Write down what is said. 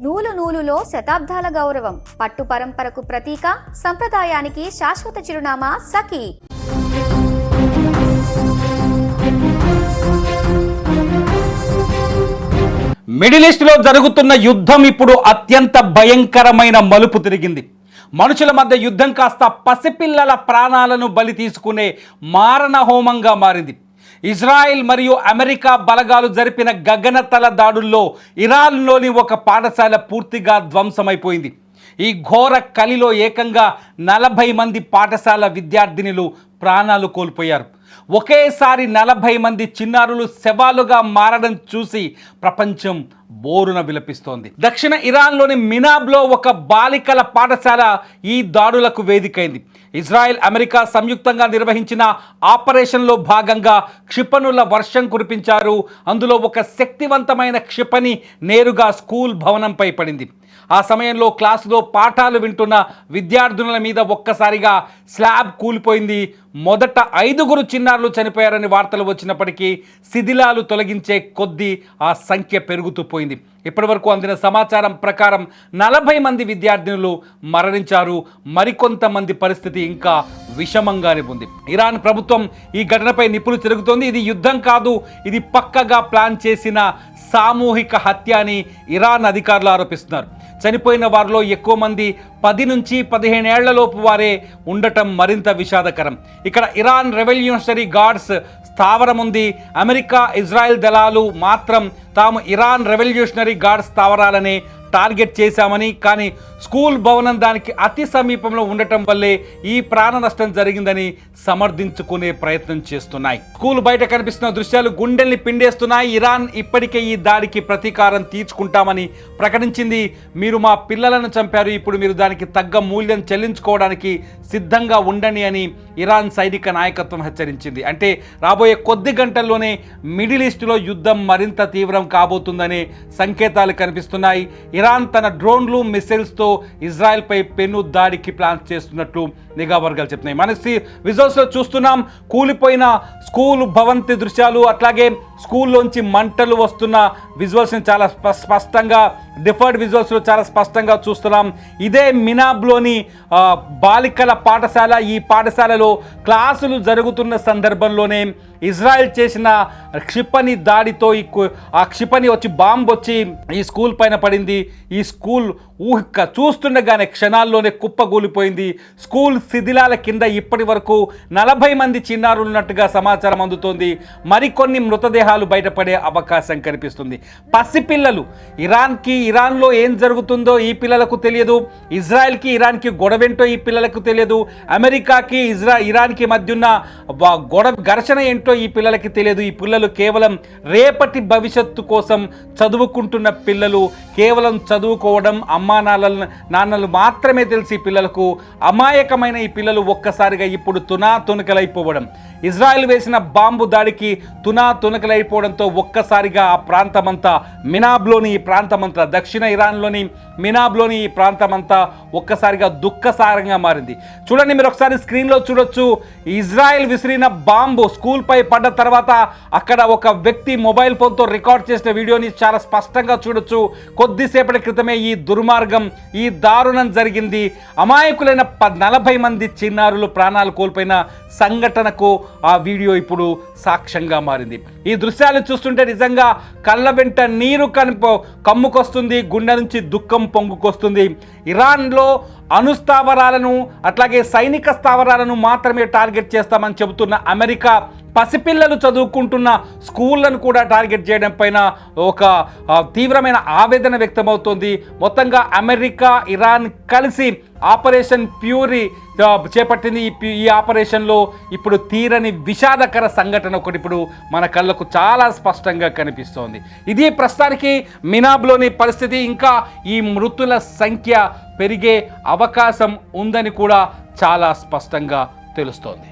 నూలు నూలులో శతాబ్దాల గౌరవం, పట్టు పరంపరకు ప్రతీక, సంప్రదాయానికి శాశ్వత చిరునామా సఖీ. మిడిల్ ఈస్ట్లో జరుగుతున్న యుద్ధం ఇప్పుడు అత్యంత భయంకరమైన మలుపు తిరిగింది. మనుషుల మధ్య యుద్ధం కాస్త పసిపిల్లల ప్రాణాలను బలి తీసుకునే మారణ హోమంగా మారింది. ఇజ్రాయెల్ మరియు అమెరికా బలగాలు జరిపిన గగనతల దాడుల్లో ఇరాన్లోని ఒక పాఠశాల పూర్తిగా ధ్వంసమైపోయింది. ఈ ఘోర కలిలో ఏకంగా 40 మంది పాఠశాల విద్యార్థినులు ప్రాణాలు కోల్పోయారు. ఒకేసారి 40 మంది చిన్నారులు శవాలుగా మారడం చూసి ప్రపంచం బోరున విలపిస్తోంది. దక్షిణ ఇరాన్లోని మినాబ్లో ఒక బాలికల పాఠశాల ఈ దాడులకు వేదికైంది. ఇజ్రాయెల్, అమెరికా సంయుక్తంగా నిర్వహించిన ఆపరేషన్లో భాగంగా క్షిపణుల వర్షం కురిపించారు. అందులో ఒక శక్తివంతమైన క్షిపణి నేరుగా స్కూల్ భవనంపై పడింది. ఆ సమయంలో క్లాసులో పాఠాలు వింటున్న విద్యార్థుల మీద ఒక్కసారిగా స్లాబ్ కూలిపోయింది. మొదట 5 చిన్నారులు చనిపోయారని వార్తలు వచ్చినప్పటికీ శిథిలాలు తొలగించే కొద్దీ ఆ సంఖ్య పెరుగుతూ పోయింది. ఇప్పటివరకు అందిన సమాచారం ప్రకారం 40 మంది విద్యార్థినులు మరణించారు. మరికొంతమంది పరిస్థితి ఇంకా విషమంగానే ఉంది. ఇరాన్ ప్రభుత్వం ఈ ఘటనపై నిప్పులు తిరుగుతోంది. ఇది యుద్ధం కాదు, ఇది పక్కగా ప్లాన్ చేసిన సామూహిక హత్య అని ఇరాన్ అధికారులు ఆరోపిస్తున్నారు. చనిపోయిన వారిలో ఎక్కువ మంది 10 నుంచి 15 ఏళ్లలోపు వారే ఉండటం మరింత విషాదకరం. ఇక్కడ ఇరాన్ రెవల్యూషనరీ గార్డ్స్ స్థావరం ఉంది. అమెరికా, ఇజ్రాయెల్ దళాలు మాత్రం తాము ఇరాన్ రెవల్యూషనరీ గార్డ్స్ స్థావరాలని టార్గెట్ చేశామని, కానీ స్కూల్ భవనం దానికి అతి సమీపంలో ఉండటం వల్లే ఈ ప్రాణ నష్టం జరిగిందని సమర్థించుకునే ప్రయత్నం చేస్తున్నాయి. స్కూల్ బయట కనిపిస్తున్న దృశ్యాలు గుండెల్ని పిండేస్తున్నాయి. ఇరాన్ ఇప్పటికే ఈ దాడికి ప్రతీకారం తీర్చుకుంటామని ప్రకటించింది. మీరు మా పిల్లలను చంపారు, ఇప్పుడు మీరు దానికి తగ్గ మూల్యం చెల్లించుకోవడానికి సిద్ధంగా ఉండండి అని ఇరాన్ సైనిక నాయకత్వం హెచ్చరించింది. అంటే రాబోయే కొద్ది గంటల్లోనే మిడిల్ ఈస్ట్లో యుద్ధం మరింత తీవ్రం కాబోతుందనే సంకేతాలు కనిపిస్తున్నాయి. ఇరాన్ తన డ్రోన్లు, మిసైల్స్తో ఇజ్రాయెల్పై పెను దాడికి ప్లాన్ చేస్తున్నట్లు నిఘా వర్గాలు చెప్తున్నాయి. మనకి విజువల్స్లో చూస్తున్నాం కూలిపోయిన స్కూల్ భవంతి దృశ్యాలు, అట్లాగే స్కూల్లోంచి మంటలు వస్తున్న విజువల్స్ని చాలా స్పష్టంగా, డిఫర్డ్ విజువల్స్లో చాలా స్పష్టంగా చూస్తున్నాం. ఇదే మినాబ్లోని బాలికల పాఠశాల. ఈ పాఠశాలలో క్లాసులు జరుగుతున్న సందర్భంలోనే ఇజ్రాయెల్ చేసిన క్షిపణి దాడితో ఆ క్షిపణి వచ్చి బాంబు వచ్చి ఈ స్కూల్ పైన పడింది. ఈ స్కూల్ చూస్తుండగానే క్షణాల్లోనే కుప్పగూలిపోయింది. స్కూల్ శిథిలాల కింద ఇప్పటి వరకు 40 మంది చిన్నారులు ఉన్నట్టుగా సమాచారం అందుతోంది. మరికొన్ని మృతదేహాలు బయటపడే అవకాశం కనిపిస్తుంది. పసిపిల్లలు. ఇరాన్లో ఏం జరుగుతుందో ఈ పిల్లలకు తెలియదు. ఇజ్రాయెల్కి, ఇరాన్కి గొడవేంటో ఈ పిల్లలకు తెలియదు. అమెరికాకి ఇరాన్కి మధ్య ఉన్న ఘర్షణ ఏంటో ఈ పిల్లలకి తెలియదు. ఈ పిల్లలు కేవలం రేపటి భవిష్యత్తు కోసం చదువుకుంటున్న పిల్లలు. కేవలం చదువుకోవడం, అమ్మా నాన్నలు మాత్రమే తెలిసి పిల్లలకు. అమాయకమైన ఈ పిల్లలు ఒక్కసారిగా ఇప్పుడు తునాతునకలైపోవడం, ఇజ్రాయెల్ వేసిన బాంబు దాడికి తునాతునకలైపోవడంతో ఒక్కసారిగా ఆ ప్రాంతమంతా, మినాబ్లోని ఈ ప్రాంతమంతా, దక్షిణ ఇరాన్లోని మినాబ్లోని ఈ ప్రాంతమంతా ఒక్కసారిగా దుఃఖసారంగా మారింది. చూడండి, మీరు ఒకసారి స్క్రీన్లో చూడొచ్చు. ఇజ్రాయెల్ విసిరిన బాంబు స్కూల్పై పడ్డ తర్వాత అక్కడ ఒక వ్యక్తి మొబైల్ ఫోన్తో రికార్డ్ చేసిన వీడియోని చాలా స్పష్టంగా చూడొచ్చు. కొద్దిసేపటి క్రితమే ఈ దుర్మార్గం, ఈ దారుణం జరిగింది. అమాయకులైన 40 మంది చిన్నారులు ప్రాణాలు కోల్పోయిన సంఘటనకు ఆ వీడియో ఇప్పుడు సాక్ష్యంగా మారింది. ఈ దృశ్యాలు చూస్తుంటే నిజంగా కళ్ళ వెంట నీరు కమ్ముకొస్తుంది, గుండె నుంచి దుఃఖం పొంగుకొస్తుంది. ఇరాన్లో అణుస్థావరాలను, అట్లాగే సైనిక స్థావరాలను మాత్రమే టార్గెట్ చేస్తామని చెబుతున్న అమెరికా పసిపిల్లలు చదువుకుంటున్న స్కూళ్లను కూడా టార్గెట్ చేయడం పైన ఒక తీవ్రమైన ఆవేదన వ్యక్తమవుతోంది. మొత్తంగా అమెరికా, ఇరాన్ కలిసి ఆపరేషన్ ఫ్యూరీ చేపట్టింది. ఈ ఆపరేషన్లో ఇప్పుడు తీరని విషాదకర సంఘటన ఒకటి ఇప్పుడు మన కళ్ళకు చాలా స్పష్టంగా కనిపిస్తోంది. ఇది ప్రస్తుతానికి మినాబ్లోని పరిస్థితి. ఇంకా ఈ మృతుల సంఖ్య పెరిగే అవకాశం ఉందని కూడా చాలా స్పష్టంగా తెలుస్తోంది.